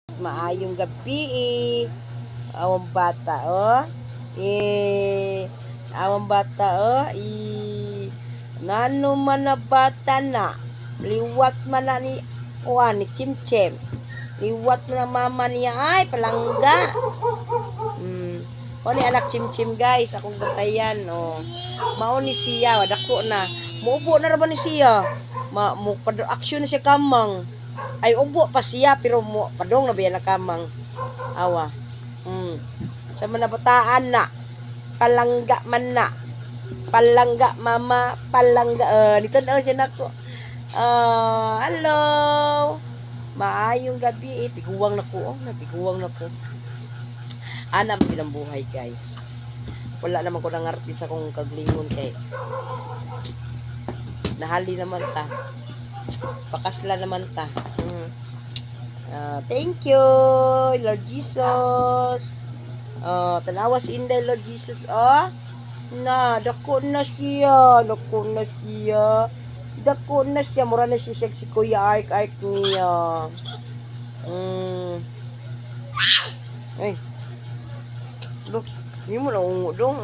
Maayong gabi awang bata awang bata nano man na bata na liwat man na ni ni Chimchem, liwat man na mama niya ay palangga. Ni anak Chimchem guys, akong batayan mao ni siya dako na muubo na ra ba ni siya mo action na siya kamang. Ay ubo pa siya pero mo padong na biya na kamang awa. Sa manabataan na palangga man na palangga mama palangga dito na siya nako. Hello maayong gabi tiguwang nako natiguwang nako anam bilang buhay guys. Wala naman ko nang artist akong kaglingon kay nahali naman ta pakasla naman ta. Thank you Lord Jesus. Tanawa si Inday Lord Jesus na dako na siya mura na siya si Kuya Ark niya. Ay look, hindi mo na ungo dong